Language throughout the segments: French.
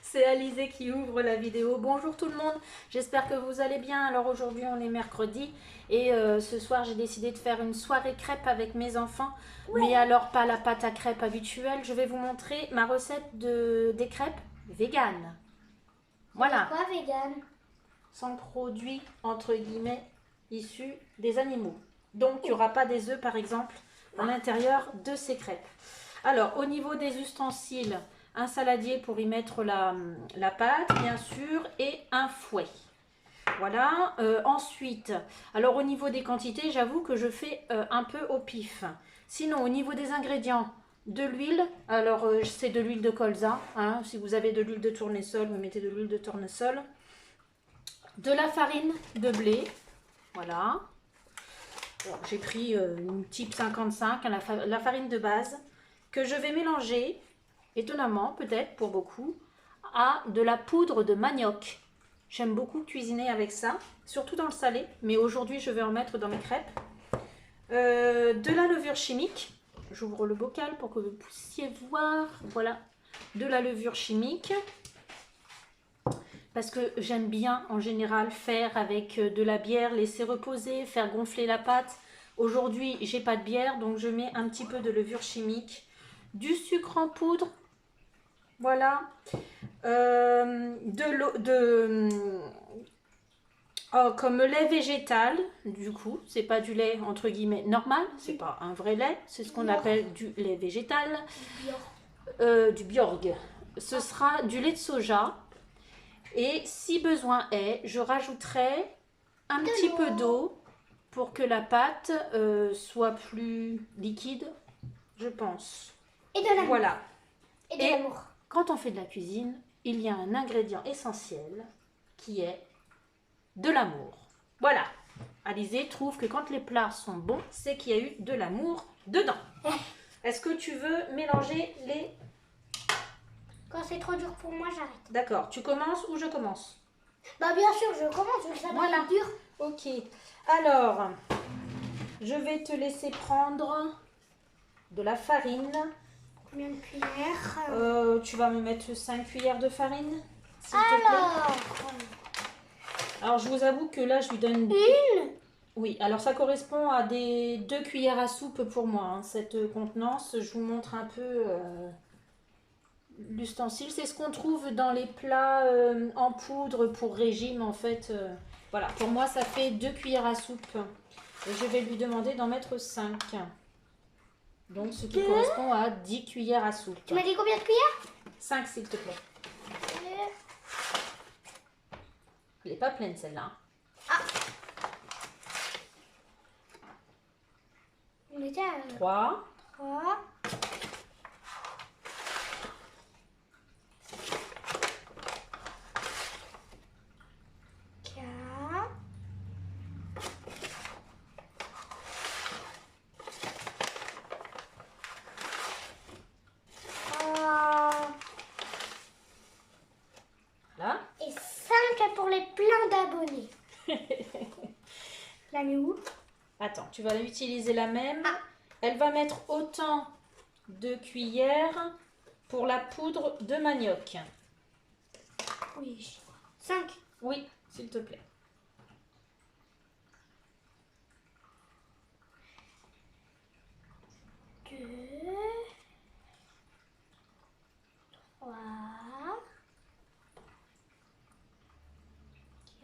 C'est Alizé qui ouvre la vidéo. Bonjour tout le monde, j'espère que vous allez bien. Alors aujourd'hui on est mercredi et ce soir j'ai décidé de faire une soirée crêpe avec mes enfants. Mais alors pas la pâte à crêpes habituelle, je vais vous montrer ma recette des crêpes véganes. Voilà, Quoi, vegan? sans produits entre guillemets issus des animaux. Donc il n'y aura pas des œufs par exemple à l'intérieur de ces crêpes. Alors au niveau des ustensiles, un saladier pour y mettre la pâte bien sûr et un fouet. Voilà, ensuite, alors au niveau des quantités, j'avoue que je fais un peu au pif. Sinon, au niveau des ingrédients, de l'huile, alors c'est de l'huile de colza, hein. Si vous avez de l'huile de tournesol, vous mettez de l'huile de tournesol. De la farine de blé, voilà. J'ai pris une type 55, hein, la farine de base, que je vais mélanger, étonnamment peut-être pour beaucoup, à de la poudre de manioc. J'aime beaucoup cuisiner avec ça, surtout dans le salé, mais aujourd'hui je vais en mettre dans mes crêpes. De la levure chimique, j'ouvre le bocal pour que vous puissiez voir, voilà, de la levure chimique. Parce que j'aime bien en général faire avec de la bière, laisser reposer, faire gonfler la pâte. Aujourd'hui, j'ai pas de bière, donc je mets un petit peu de levure chimique, du sucre en poudre, voilà, de l'eau, comme lait végétal, du coup, c'est pas du lait entre guillemets normal, c'est pas un vrai lait, c'est ce qu'on appelle du lait végétal, du Bjorg. Ce sera du lait de soja. Et si besoin est, je rajouterai un petit peu d'eau pour que la pâte soit plus liquide, je pense. Et de l'amour. Voilà. Et de l'amour. Quand on fait de la cuisine, il y a un ingrédient essentiel qui est de l'amour. Voilà. Alizé trouve que quand les plats sont bons, c'est qu'il y a eu de l'amour dedans. Est-ce que tu veux mélanger les... Quand c'est trop dur pour moi, j'arrête. D'accord. Tu commences ou je commence? Bah bien sûr, je commence, je sais pas Voilà. dur. Ok. Alors, je vais te laisser prendre de la farine. Combien de cuillères? Tu vas me mettre 5 cuillères de farine, s'il te plaît. Alors, je vous avoue que là, je lui donne... Une? Oui, alors ça correspond à des 2 cuillères à soupe pour moi, hein, cette contenance. Je vous montre un peu l'ustensile. C'est ce qu'on trouve dans les plats en poudre pour régime, en fait. Voilà, pour moi, ça fait 2 cuillères à soupe. Et je vais lui demander d'en mettre 5. Donc, ce qui correspond à 10 cuillères à soupe. Tu m'as dit combien de cuillères? 5, s'il te plaît. Elle n'est pas pleine, celle-là. Ah. On était à 3. 3. 4. 3. Là. Et 5 pour les pleins d'abonnés. La mets où? Attends, tu vas utiliser la même. Ah. Elle va mettre autant de cuillères pour la poudre de manioc. Oui. 5. Oui, s'il te plaît. 2. 3.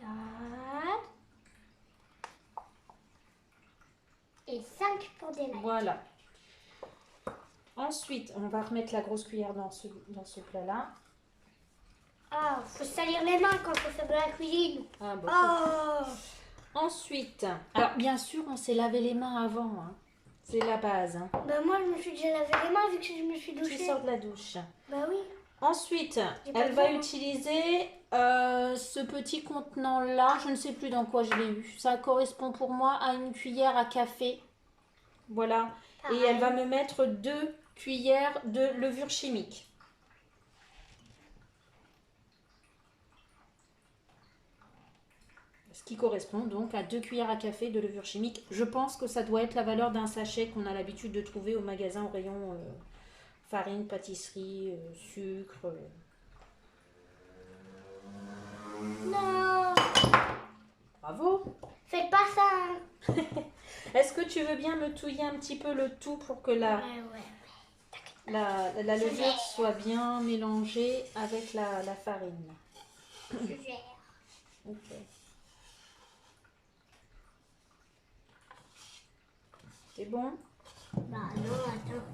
4. Et 5 pour des lights. Voilà. Ensuite, on va remettre la grosse cuillère dans ce plat-là. Ah, faut se salir les mains quand on fait de la cuisine. Ah, bon. Oh. Ensuite, alors bien sûr, on s'est lavé les mains avant. Hein. C'est la base. Hein. Bah moi, je me suis déjà lavé les mains vu que je me suis Tu douchée. sors de la douche. Bah oui. Ensuite, J'ai pas elle de va temps. utiliser ce petit contenant-là. Je ne sais plus dans quoi je l'ai eu. Ça correspond pour moi à une cuillère à café. Voilà. Pareil. Et elle va me mettre 2 cuillères de levure chimique. Ce qui correspond donc à 2 cuillères à café de levure chimique. Je pense que ça doit être la valeur d'un sachet qu'on a l'habitude de trouver au magasin au rayon farine, pâtisserie, sucre. Non. Bravo. Faites pas ça. Hein. Est-ce que tu veux bien me touiller un petit peu le tout pour que la levure soit bien mélangée avec la farine? Je gère. Ok. C'est bon? Bah non, attends.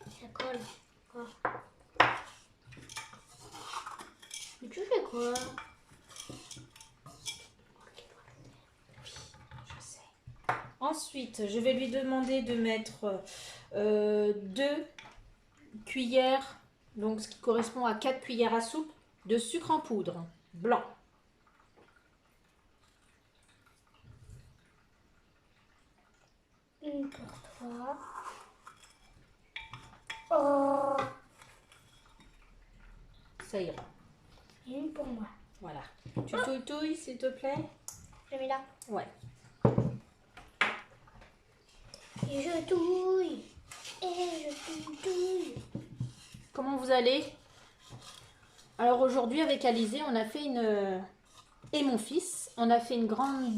Ça colle. Quoi? Mais tu fais quoi? Je sais. Ensuite, je vais lui demander de mettre 2 cuillères, donc ce qui correspond à 4 cuillères à soupe, de sucre en poudre blanc. Une pour toi. Oh. Ça ira. Et une pour moi. Voilà. Tu touilles, s'il te plaît? Je mets là. Ouais. Et je touille. Et je touille. Comment vous allez? Alors aujourd'hui avec Alizé, on a fait et mon fils, on a fait une grande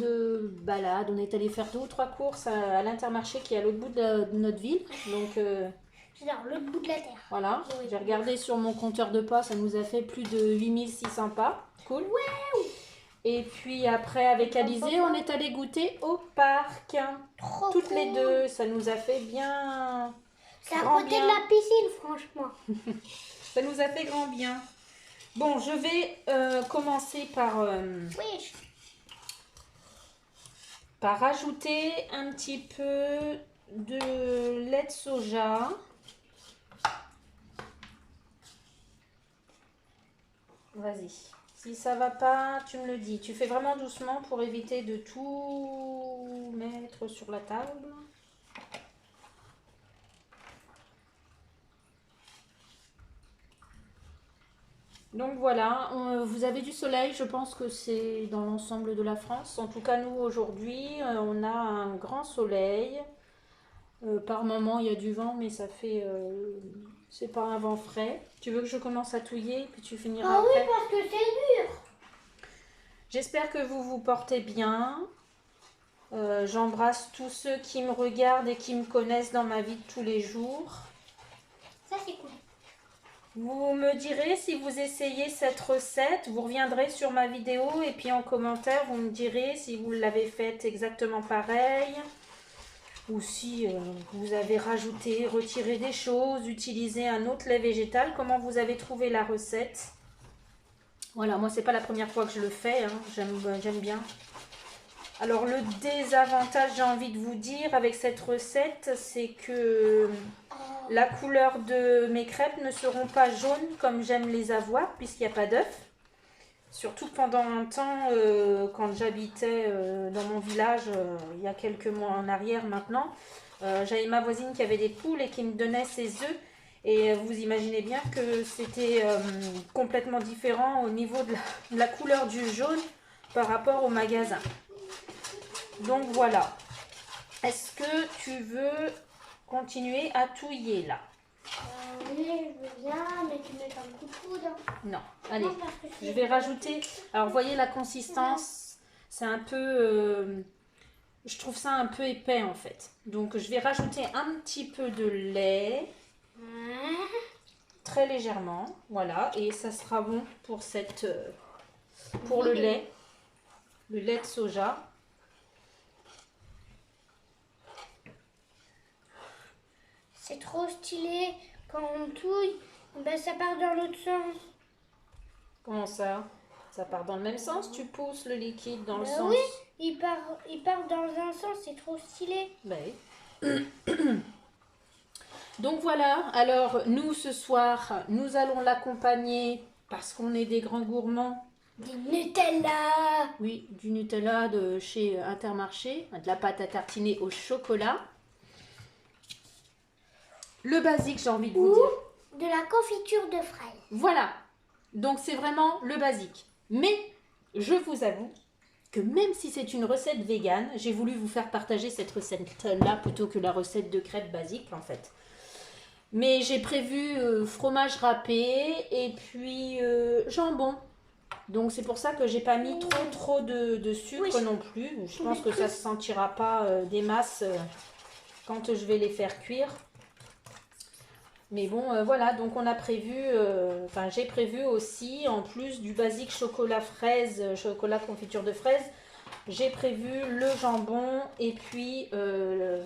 balade. On est allé faire 2 ou 3 courses à l'Intermarché qui est à l'autre bout de notre ville. Donc C'est-à-dire l'autre bout de la terre. voilà, Oui. j'ai regardé sur mon compteur de pas, ça nous a fait plus de 8600 pas. Cool. Ouais. Et puis après avec Alizé, on est allé goûter au parc. Trop Toutes cool. les deux, ça nous a fait bien. C'est à grand côté bien. de la piscine, franchement. Ça nous a fait grand bien. Bon, je vais commencer Oui. par rajouter un petit peu de lait de soja. Vas-y. Si ça va pas, tu me le dis. Tu fais vraiment doucement pour éviter de tout mettre sur la table. Donc voilà, vous avez du soleil, je pense que c'est dans l'ensemble de la France. En tout cas, nous aujourd'hui, on a un grand soleil. Par moment, il y a du vent, mais ça fait. C'est pas un vent frais. Tu veux que je commence à touiller, puis tu finiras Ah oui, après? parce que c'est dur. J'espère que vous vous portez bien. J'embrasse tous ceux qui me regardent et qui me connaissent dans ma vie de tous les jours. Ça, c'est cool. Vous me direz si vous essayez cette recette, vous reviendrez sur ma vidéo et puis en commentaire, vous me direz si vous l'avez faite exactement pareil ou si vous avez rajouté, retiré des choses, utilisé un autre lait végétal, comment vous avez trouvé la recette. Voilà, moi c'est pas la première fois que je le fais, hein. J'aime bien. Alors le désavantage, j'ai envie de vous dire, avec cette recette, c'est que la couleur de mes crêpes ne seront pas jaunes comme j'aime les avoir, puisqu'il n'y a pas d'œuf. Surtout que pendant un temps, quand j'habitais dans mon village, il y a quelques mois en arrière maintenant, j'avais ma voisine qui avait des poules et qui me donnait ses œufs. Et vous imaginez bien que c'était complètement différent au niveau de la couleur du jaune par rapport au magasin. Donc voilà. Est-ce que tu veux continuer à touiller là? Oui, je veux bien, mais tu mets un coup de poudre. Non. Allez, Non, parce que je c'est- vais rajouter. Alors, vous voyez la consistance, c'est un peu. Je trouve ça un peu épais en fait. Donc, je vais rajouter un petit peu de lait, Ouais. très légèrement. Voilà, et ça sera bon pour pour le lait de soja. C'est trop stylé. Quand on touille, ben ça part dans l'autre sens. Comment ça? Ça part dans le même sens? Tu pousses le liquide dans le Ben sens. oui, il part dans un sens, c'est trop stylé. Ben oui. Donc voilà, alors nous ce soir, nous allons l'accompagner parce qu'on est des grands gourmands. Des Nutella. Oui, du Nutella de chez Intermarché, de la pâte à tartiner au chocolat. Le basique, j'ai envie de vous Ou dire. de la confiture de fraises. Voilà, donc c'est vraiment le basique. Mais je vous avoue que même si c'est une recette végane, j'ai voulu vous faire partager cette recette-là plutôt que la recette de crêpes basique en fait. Mais j'ai prévu fromage râpé et puis jambon. Donc c'est pour ça que j'ai pas mis trop de sucre non plus. Je pense que ça se sentira pas des masses quand je vais les faire cuire. Mais bon, voilà, donc on a prévu, enfin j'ai prévu aussi, en plus du basique chocolat fraise, chocolat confiture de fraise, j'ai prévu le jambon et puis le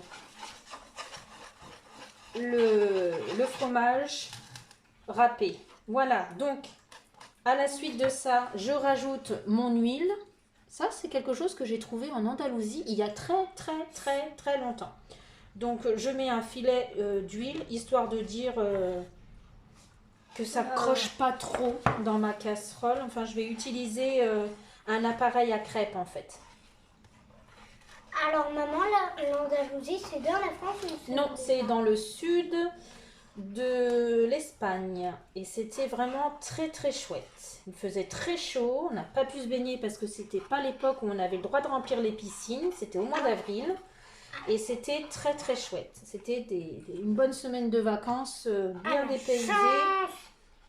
fromage râpé. Voilà, donc à la suite de ça, je rajoute mon huile. Ça, c'est quelque chose que j'ai trouvé en Andalousie il y a très longtemps. Donc, je mets un filet d'huile, histoire de dire que ça croche pas trop dans ma casserole. Enfin, je vais utiliser un appareil à crêpes, en fait. Alors, maman, l'Andalousie, c'est dans la France ou Non, c'est dans le sud de l'Espagne. Et c'était vraiment très chouette. Il faisait très chaud. On n'a pas pu se baigner parce que c'était pas l'époque où on avait le droit de remplir les piscines. C'était au mois d'avril. Et c'était très chouette. C'était une bonne semaine de vacances bien dépaysée.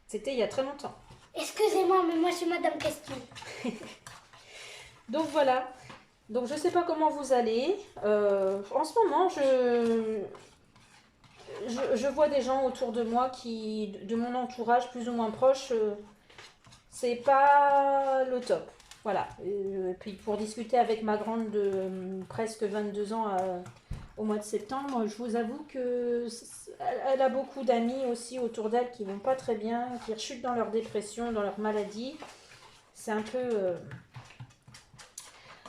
C'était il y a très longtemps. Excusez-moi, mais moi je suis Madame Question. Donc voilà. Donc je sais pas comment vous allez. En ce moment, je vois des gens autour de moi de mon entourage plus ou moins proche, c'est pas le top. Voilà. Puis pour discuter avec ma grande de presque 22 ans au mois de septembre, je vous avoue que elle a beaucoup d'amis aussi autour d'elle qui vont pas très bien, qui rechutent dans leur dépression, dans leur maladie. C'est un peu...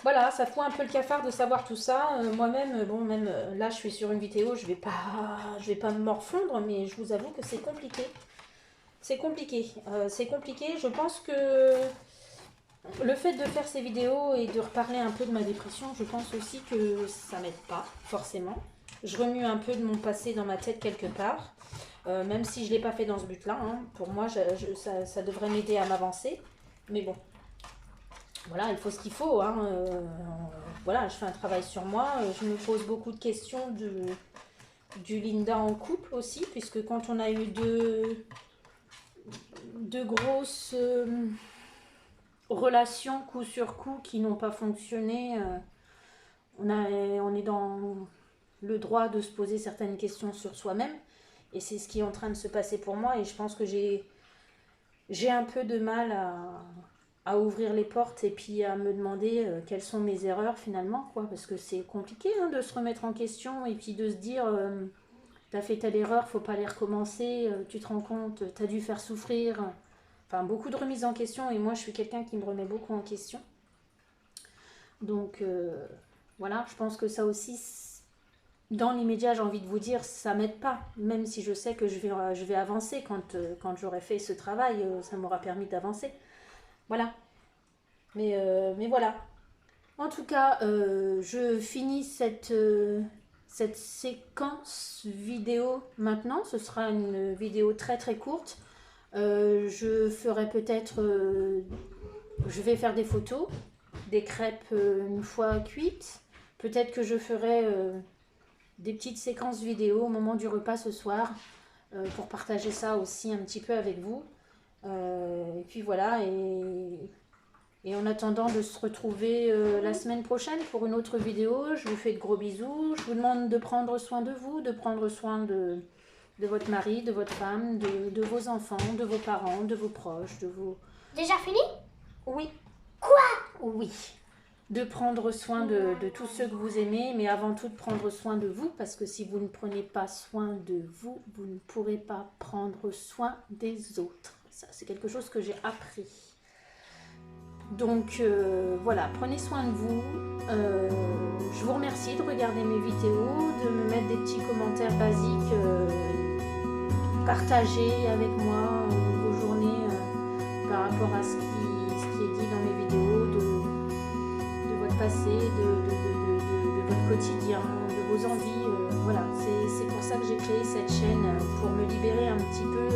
Voilà, ça fout un peu le cafard de savoir tout ça. Moi-même, bon, même là, je suis sur une vidéo, je vais pas me morfondre, mais je vous avoue que c'est compliqué. C'est compliqué. C'est compliqué. Je pense que le fait de faire ces vidéos et de reparler un peu de ma dépression, je pense aussi que ça m'aide pas, forcément. Je remue un peu de mon passé dans ma tête quelque part, même si je ne l'ai pas fait dans ce but-là. Hein. Pour moi, ça devrait m'aider à m'avancer. Mais bon, voilà, il faut ce qu'il faut. Hein. Voilà, je fais un travail sur moi. Je me pose beaucoup de questions du Linda en couple aussi, puisque quand on a eu deux grosses relations coup sur coup qui n'ont pas fonctionné, on est dans le droit de se poser certaines questions sur soi-même. Et c'est ce qui est en train de se passer pour moi. Et je pense que j'ai un peu de mal à ouvrir les portes et puis à me demander quelles sont mes erreurs finalement, quoi, parce que c'est compliqué hein, de se remettre en question et puis de se dire t'as fait telle erreur, faut pas les recommencer, tu te rends compte, t'as dû faire souffrir, enfin beaucoup de remises en question et moi je suis quelqu'un qui me remet beaucoup en question. Donc voilà, je pense que ça aussi, dans l'immédiat, j'ai envie de vous dire, ça m'aide pas, même si je sais que je vais avancer quand j'aurai fait ce travail, ça m'aura permis d'avancer. Voilà. Mais voilà. En tout cas, je finis cette séquence vidéo maintenant. Ce sera une vidéo très courte. Je ferai peut-être... je vais faire des photos, des crêpes une fois cuites. Peut-être que je ferai des petites séquences vidéo au moment du repas ce soir pour partager ça aussi un petit peu avec vous. Et puis voilà, et en attendant de se retrouver la semaine prochaine pour une autre vidéo, je vous fais de gros bisous. Je vous demande de prendre soin de vous, de prendre soin de votre mari, de votre femme, de vos enfants, de vos parents, de vos proches, de vos... Déjà fini? Oui. Quoi? Oui. De prendre soin de tous ceux que vous aimez, mais avant tout de prendre soin de vous, parce que si vous ne prenez pas soin de vous, vous ne pourrez pas prendre soin des autres. Ça, c'est quelque chose que j'ai appris. Donc voilà, prenez soin de vous. Je vous remercie de regarder mes vidéos, de me mettre des petits commentaires basiques, partagez avec moi vos journées par rapport à ce qui est dit dans mes vidéos, de votre passé, de votre quotidien, de vos envies. Voilà, c'est pour ça que j'ai créé cette chaîne, pour me libérer un petit peu,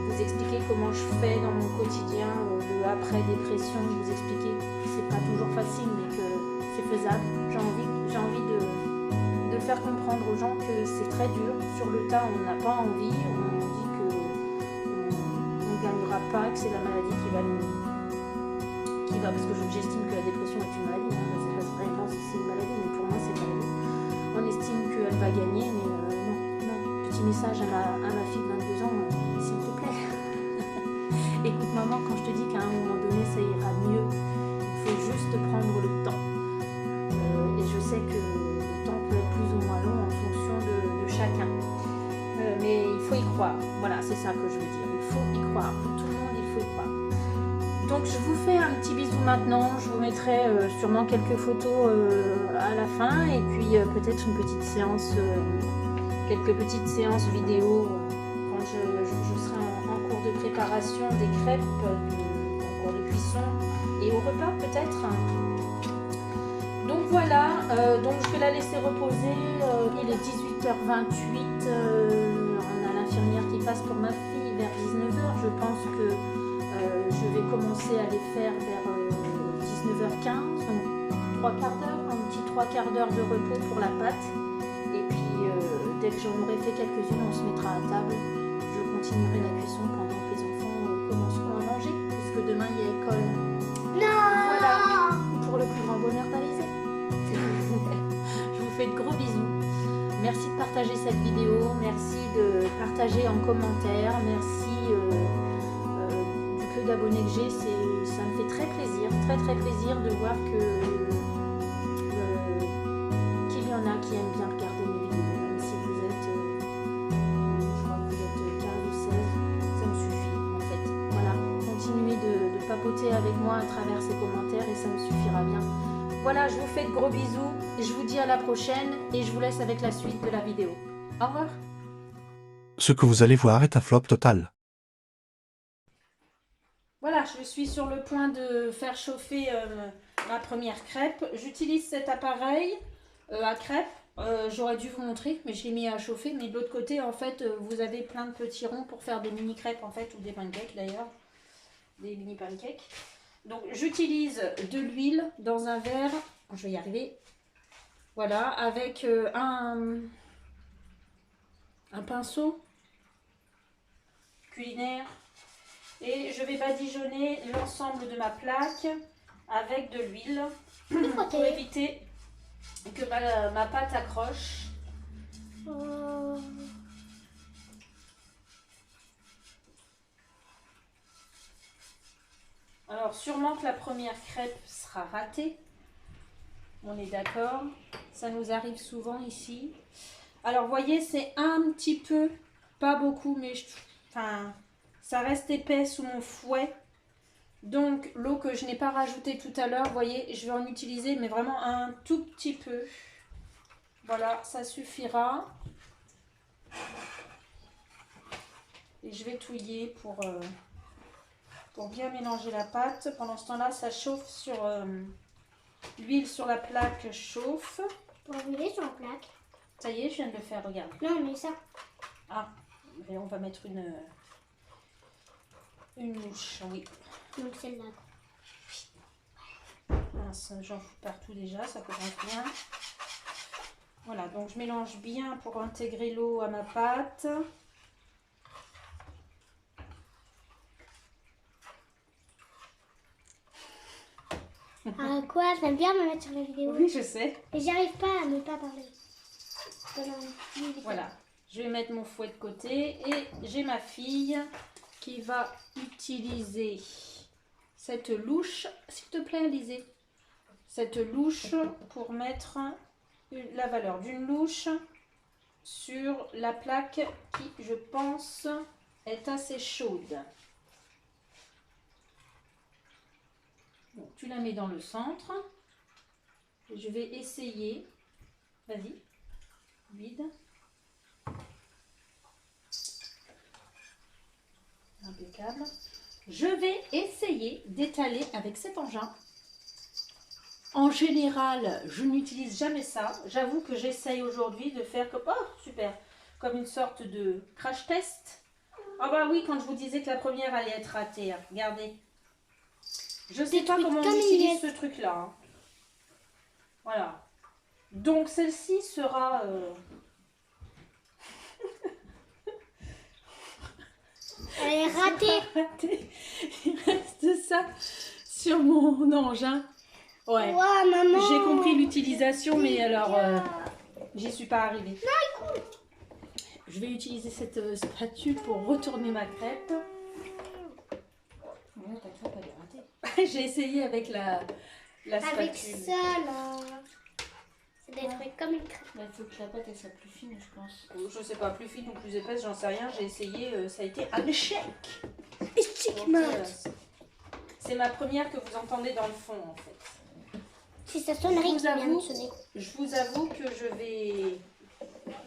vous expliquer comment je fais dans mon quotidien, le après-dépression, vous expliquer que c'est pas toujours facile, mais que c'est faisable. J'ai envie de faire comprendre aux gens que c'est très dur. Sur le tas, on n'a pas envie, on dit qu'on ne gagnera pas, que c'est la maladie qui va cas, parce que j'estime que la dépression est une maladie. Hein. Je sais pas vraiment si c'est une maladie, mais pour moi, c'est une maladie. On estime qu'elle va gagner, mais non, non. Petit message à ma fille de 22 ans, s'il te plaît. Écoute maman, quand je te dis qu'à un moment donné, ça ira mieux, il faut juste prendre le temps. Et je sais que le temps peut être plus ou moins long en fonction de chacun. Mais il faut y croire. Voilà, c'est ça que je veux dire. Il faut y croire. Pour tout le monde, il faut y croire. Donc je vous fais un petit bisou maintenant. Je vous mettrai sûrement quelques photos à la fin. Et puis peut-être une petite séance, quelques petites séances vidéo quand je serai en cours de préparation des crêpes, en cours de cuisson et au repas peut-être. Donc voilà, donc je vais la laisser reposer. Il est 18h28. On a l'infirmière qui passe pour ma fille vers 19h. Je pense que je vais commencer à les faire vers 19h15, donc 3 quarts d'heure, un petit 3 quarts d'heure de repos pour la pâte. Et puis dès que j'en aurai fait quelques-unes, on se mettra à table. Je continuerai la cuisson pendant que les enfants commenceront à manger, puisque demain il y a école. Non. Voilà, pour le plus grand bonheur d'Alizé. Je vous fais de gros bisous. Merci de partager cette vidéo, merci de partager en commentaire, merci du peu d'abonnés que j'ai, ça me fait très plaisir de voir qu'il y en a qui aiment bien regarder mes vidéos, même si vous êtes, je crois que vous êtes 15 ou 16, ça me suffit en fait. Voilà, continuez de papoter avec moi à travers ces commentaires et ça me suffira bien. Voilà, je vous fais de gros bisous, je vous dis à la prochaine et je vous laisse avec la suite de la vidéo. Au revoir. Ce que vous allez voir est un flop total. Voilà, je suis sur le point de faire chauffer ma première crêpe. J'utilise cet appareil à crêpes. J'aurais dû vous montrer, mais je l'ai mis à chauffer. Mais de l'autre côté, en fait, vous avez plein de petits ronds pour faire des mini crêpes, en fait, ou des pancakes d'ailleurs. Des mini pancakes. Donc j'utilise de l'huile dans un verre, je vais y arriver, voilà, avec un pinceau culinaire et je vais badigeonner l'ensemble de ma plaque avec de l'huile pour éviter que ma pâte accroche. Alors sûrement que la première crêpe sera ratée, on est d'accord, ça nous arrive souvent ici. Alors voyez, c'est un petit peu, pas beaucoup, mais enfin, ça reste épais sous mon fouet. Donc l'eau que je n'ai pas rajoutée tout à l'heure, voyez, je vais en utiliser, mais vraiment un tout petit peu. Voilà, ça suffira. Et je vais touiller pour bien mélanger la pâte. Pendant ce temps-là, ça chauffe sur l'huile sur la plaque chauffe. Pour l'huile sur la plaque. Ça y est, je viens de le faire, regarde. Non, mais ça. Ah, et on va mettre une louche, oui. Donc celle-là. J'en fous partout déjà, ça commence bien. Voilà, donc je mélange bien pour intégrer l'eau à ma pâte. Ah quoi, t'aimes bien me mettre sur la vidéo? Oui, je sais. Et j'arrive pas à ne pas parler. Voilà, je vais mettre mon fouet de côté et j'ai ma fille qui va utiliser cette louche, s'il te plaît Alizé, cette louche pour mettre la valeur d'une louche sur la plaque qui, je pense, est assez chaude. Bon, tu la mets dans le centre. Je vais essayer. Vas-y, vide. Impeccable. Je vais essayer d'étaler avec cet engin. En général, je n'utilise jamais ça. J'avoue que j'essaye aujourd'hui de faire comme, oh, super, comme une sorte de crash test. Ah bah oui, quand je vous disais que la première allait être ratée, hein. Regardez. Je ne sais pas comment on utilise ce truc-là. Hein. Voilà. Donc celle-ci sera... Elle est ratée. Il reste ça sur mon engin. Ouais. Ouah, maman. J'ai compris l'utilisation, mais alors, j'y suis pas arrivée. Je vais utiliser cette spatule pour retourner ma crêpe. Ouais, ta crêpe, elle est ratée. J'ai essayé avec la spatule. Avec ça, là. Ça doit être comme une crêpe. Il faut que la pâte elle soit plus fine, je pense. Je sais pas, plus fine ou plus épaisse, j'en sais rien. J'ai essayé, ça a été un échec. Échec, Donc, c'est ma première que vous entendez dans le fond, en fait. Si ça sonnerait, qui vient de sonner. Je vous avoue que je vais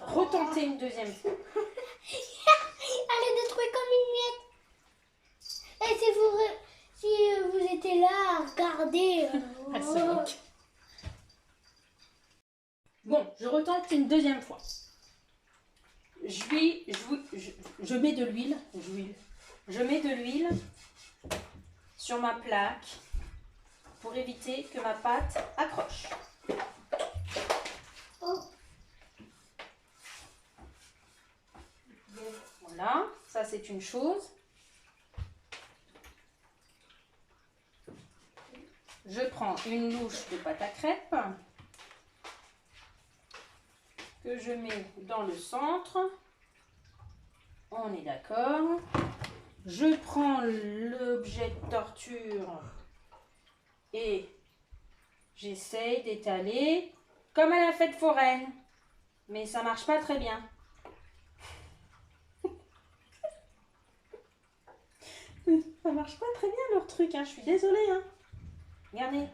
retenter une deuxième fois. Allez, détruire comme une miette. Et si vous étiez là à regarder. Ah, c'est vrai. Bon, je retente une deuxième fois. Je mets de l'huile. Je mets de l'huile sur ma plaque pour éviter que ma pâte accroche. Oh. Voilà, ça c'est une chose. Je prends une louche de pâte à crêpes que je mets dans le centre. On est d'accord. Je prends l'objet de torture et j'essaye d'étaler comme à la fête foraine. Mais ça marche pas très bien. Ça marche pas très bien leur truc, hein. Je suis désolée. Hein. Regardez.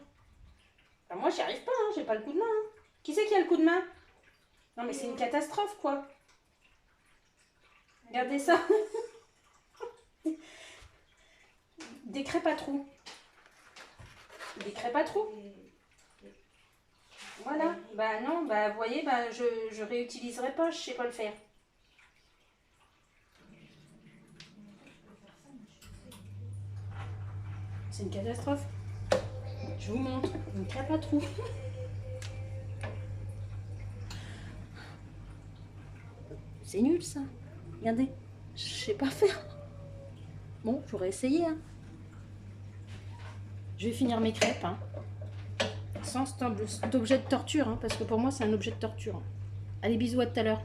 Enfin, moi, j'y arrive pas, hein. J'ai pas le coup de main. Hein. Qui c'est qui a le coup de main? Non, mais c'est une catastrophe, quoi. Regardez ça. Des crêpes à trous. Des crêpes à trous. Voilà. Bah non, bah vous voyez, bah je réutiliserai pas, je sais pas le faire. C'est une catastrophe. Je vous montre une crêpe à trous. C'est nul ça. Regardez, je sais pas faire. Bon, j'aurais essayé. Hein. Je vais finir mes crêpes. Hein. Sans cet objet de torture, hein, parce que pour moi c'est un objet de torture. Allez, bisous, à tout à l'heure.